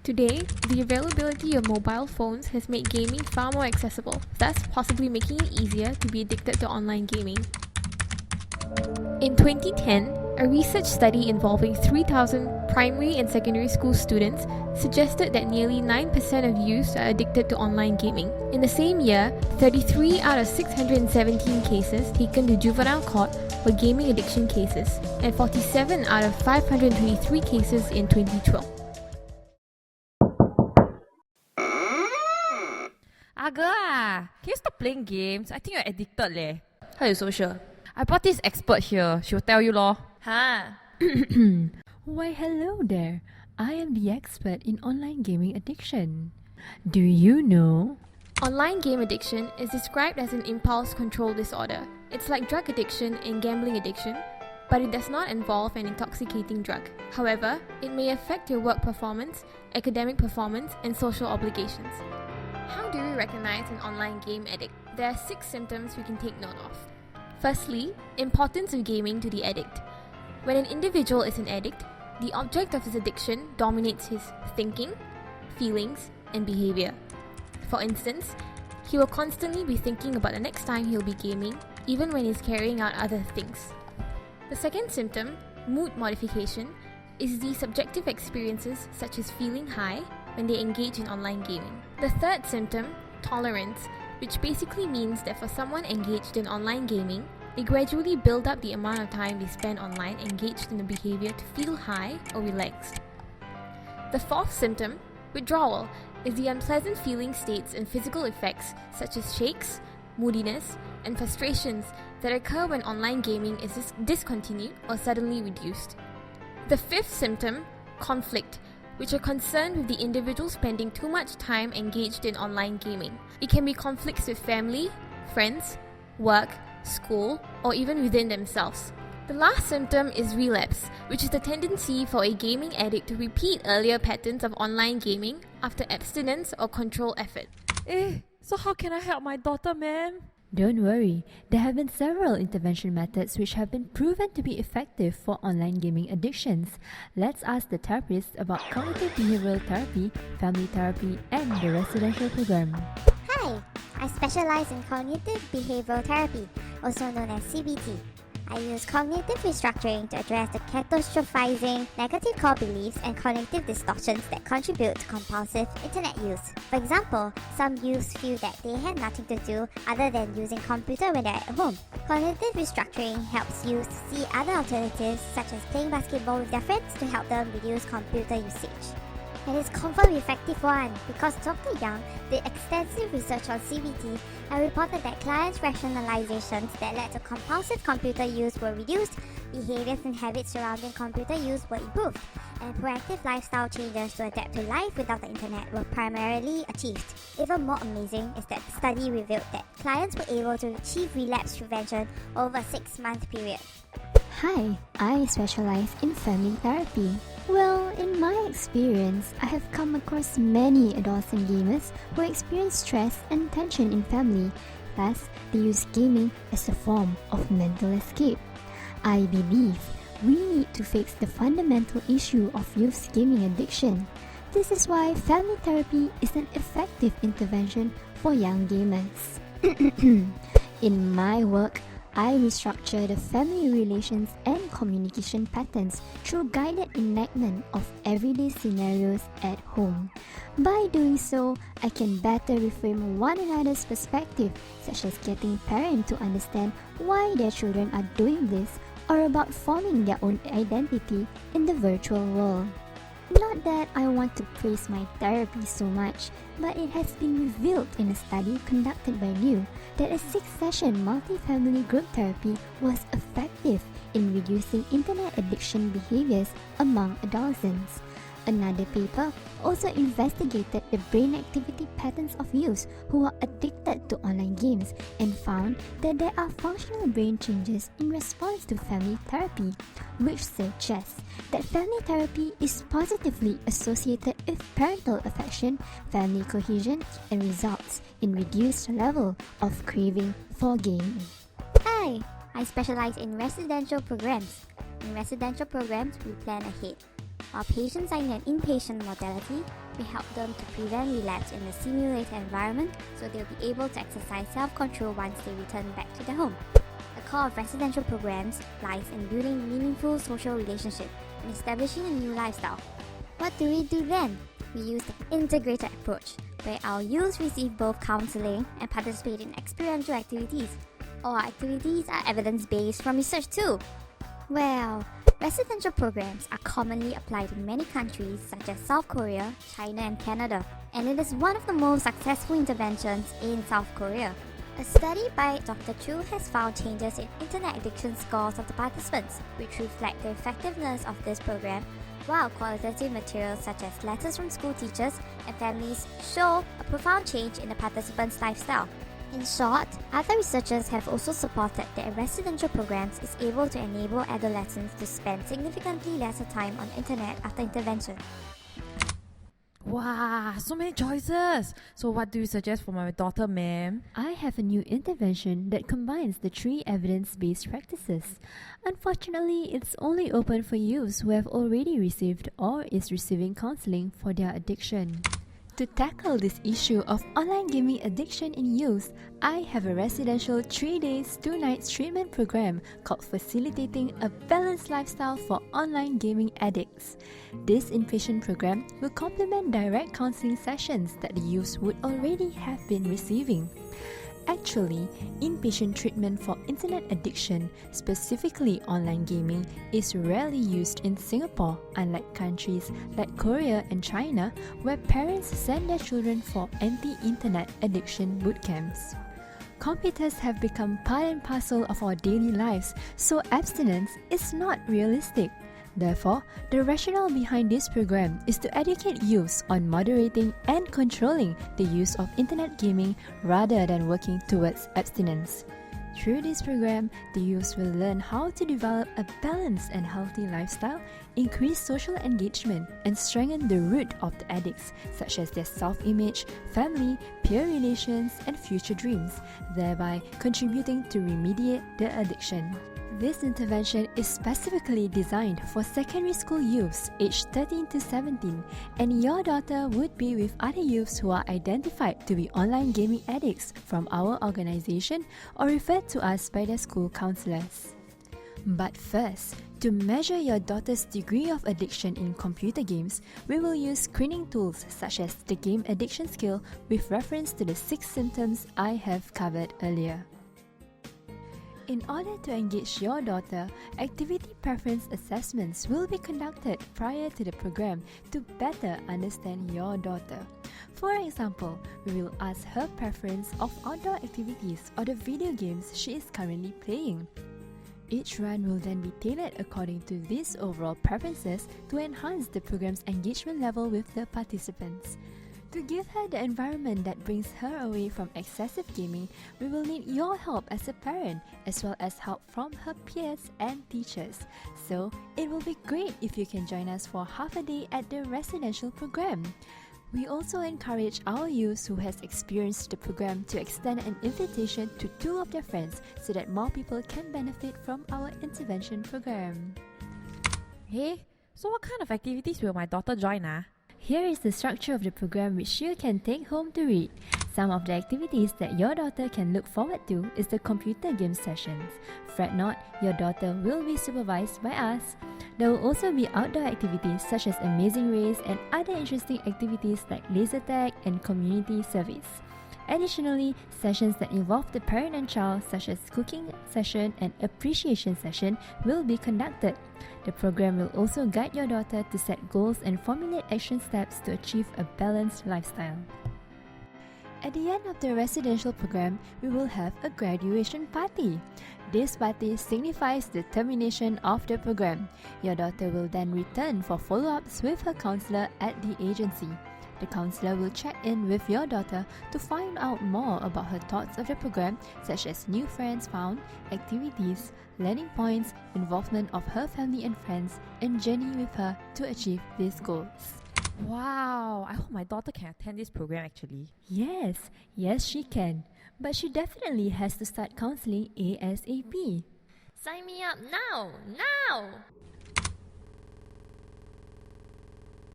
Today, the availability of mobile phones has made gaming far more accessible, thus possibly making it easier to be addicted to online gaming. In 2010, a research study involving 3,000 primary and secondary school students suggested that nearly 9% of youths are addicted to online gaming. In the same year, 33 out of 617 cases taken to juvenile court were gaming addiction cases, and 47 out of 523 cases in 2012. Aga, can you stop playing games? I think you're addicted leh. How are you so sure? I brought this expert here. She'll tell you lor. Huh? Why hello there. I am the expert in online gaming addiction. Do you know? Online game addiction is described as an impulse control disorder. It's like drug addiction and gambling addiction, but it does not involve an intoxicating drug. However, it may affect your work performance, academic performance, and social obligations. How do we recognize an online game addict? There are 6 symptoms we can take note of. Firstly, importance of gaming to the addict. When an individual is an addict, the object of his addiction dominates his thinking, feelings, and behavior. For instance, he will constantly be thinking about the next time he'll be gaming, even when he's carrying out other things. The second symptom, mood modification, is the subjective experiences such as feeling high when they engage in online gaming. The third symptom, tolerance, which basically means that for someone engaged in online gaming, they gradually build up the amount of time they spend online engaged in the behavior to feel high or relaxed. The fourth symptom, withdrawal, is the unpleasant feeling states and physical effects such as shakes, moodiness, and frustrations that occur when online gaming is discontinued or suddenly reduced. The fifth symptom, conflict, which are concerned with the individual spending too much time engaged in online gaming. It can be conflicts with family, friends, work, school, or even within themselves. The last symptom is relapse, which is the tendency for a gaming addict to repeat earlier patterns of online gaming after abstinence or control effort. So how can I help my daughter, ma'am? Don't worry, there have been several intervention methods which have been proven to be effective for online gaming addictions. Let's ask the therapist about cognitive behavioral therapy, family therapy, and the residential program. Hi, I specialize in cognitive behavioral therapy, also known as CBT. I use cognitive restructuring to address the catastrophizing, negative core beliefs, and cognitive distortions that contribute to compulsive internet use. For example, some youths feel that they have nothing to do other than using computer when they're at home. Cognitive restructuring helps youths see other alternatives such as playing basketball with their friends to help them reduce computer usage. And it's confirmed effective one because Dr. Young did extensive research on CBT and reported that clients' rationalizations that led to compulsive computer use were reduced, behaviors and habits surrounding computer use were improved, and proactive lifestyle changes to adapt to life without the internet were primarily achieved. Even more amazing is that the study revealed that clients were able to achieve relapse prevention over a 6-month period. Hi, I specialize in family therapy. Well, in my experience, I have come across many adolescent gamers who experience stress and tension in family. Thus, they use gaming as a form of mental escape. I believe we need to fix the fundamental issue of youth gaming addiction. This is why family therapy is an effective intervention for young gamers. In my work, I restructure the family relations and communication patterns through guided enactment of everyday scenarios at home. By doing so, I can better reframe one another's perspective, such as getting parents to understand why their children are doing this or about forming their own identity in the virtual world. Not that I want to praise my therapy so much, but it has been revealed in a study conducted by Liu that a 6-session multi-family group therapy was effective in reducing internet addiction behaviors among adolescents. Another paper also investigated the brain activity patterns of youths who are addicted to online games and found that there are functional brain changes in response to family therapy, which suggests that family therapy is positively associated with parental affection, family cohesion, and results in reduced level of craving for gaming. Hi, I specialize in residential programs. In residential programs, we plan ahead. While patients are in an inpatient modality, we help them to prevent relapse in a simulated environment so they'll be able to exercise self-control once they return back to their home. The core of residential programs lies in building meaningful social relationships and establishing a new lifestyle. What do we do then? We use the integrated approach, where our youth receive both counseling and participate in experiential activities. All our activities are evidence-based from research too. Well, residential programs are commonly applied in many countries such as South Korea, China and Canada, and it is one of the most successful interventions in South Korea. A study by Dr. Chu has found changes in internet addiction scores of the participants, which reflect the effectiveness of this program, while qualitative materials such as letters from school teachers and families show a profound change in the participants' lifestyle. In short, other researchers have also supported that residential programs is able to enable adolescents to spend significantly lesser time on the internet after intervention. Wow, so many choices. So what do you suggest for my daughter, ma'am? I have a new intervention that combines the 3 evidence-based practices. Unfortunately, it's only open for youths who have already received or is receiving counseling for their addiction. To tackle this issue of online gaming addiction in youth, I have a residential 3 days, 2 nights treatment program called Facilitating a Balanced Lifestyle for Online Gaming Addicts. This inpatient program will complement direct counseling sessions that the youth would already have been receiving. Actually, inpatient treatment for internet addiction, specifically online gaming, is rarely used in Singapore, unlike countries like Korea and China, where parents send their children for anti-internet addiction boot camps. Computers have become part and parcel of our daily lives, so abstinence is not realistic. Therefore, the rationale behind this program is to educate youths on moderating and controlling the use of internet gaming rather than working towards abstinence. Through this program, the youths will learn how to develop a balanced and healthy lifestyle, increase social engagement, and strengthen the root of the addicts, such as their self-image, family, peer relations, and future dreams, thereby contributing to remediate the addiction. This intervention is specifically designed for secondary school youths aged 13 to 17, and your daughter would be with other youths who are identified to be online gaming addicts from our organization or referred to us by their school counselors. But first, to measure your daughter's degree of addiction in computer games, we will use screening tools such as the game addiction scale with reference to the 6 symptoms I have covered earlier. In order to engage your daughter, activity preference assessments will be conducted prior to the program to better understand your daughter. For example, we will ask her preference of outdoor activities or the video games she is currently playing. Each run will then be tailored according to these overall preferences to enhance the program's engagement level with the participants. To give her the environment that brings her away from excessive gaming, we will need your help as a parent, as well as help from her peers and teachers. So, it will be great if you can join us for half a day at the residential program. We also encourage our youth who has experienced the program to extend an invitation to 2 of their friends so that more people can benefit from our intervention program. Hey, so what kind of activities will my daughter join? Here is the structure of the program which you can take home to read. Some of the activities that your daughter can look forward to is the computer game sessions. Fret not, your daughter will be supervised by us. There will also be outdoor activities such as amazing race and other interesting activities like laser tag and community service. Additionally, sessions that involve the parent and child such as cooking session and appreciation session will be conducted. The program will also guide your daughter to set goals and formulate action steps to achieve a balanced lifestyle. At the end of the residential program, we will have a graduation party. This party signifies the termination of the program. Your daughter will then return for follow-ups with her counselor at the agency. The counselor will check in with your daughter to find out more about her thoughts of the program, such as new friends found, activities, learning points, involvement of her family and friends, and journey with her to achieve these goals. Wow, I hope my daughter can attend this program actually. Yes, she can. But she definitely has to start counseling ASAP. Sign me up now!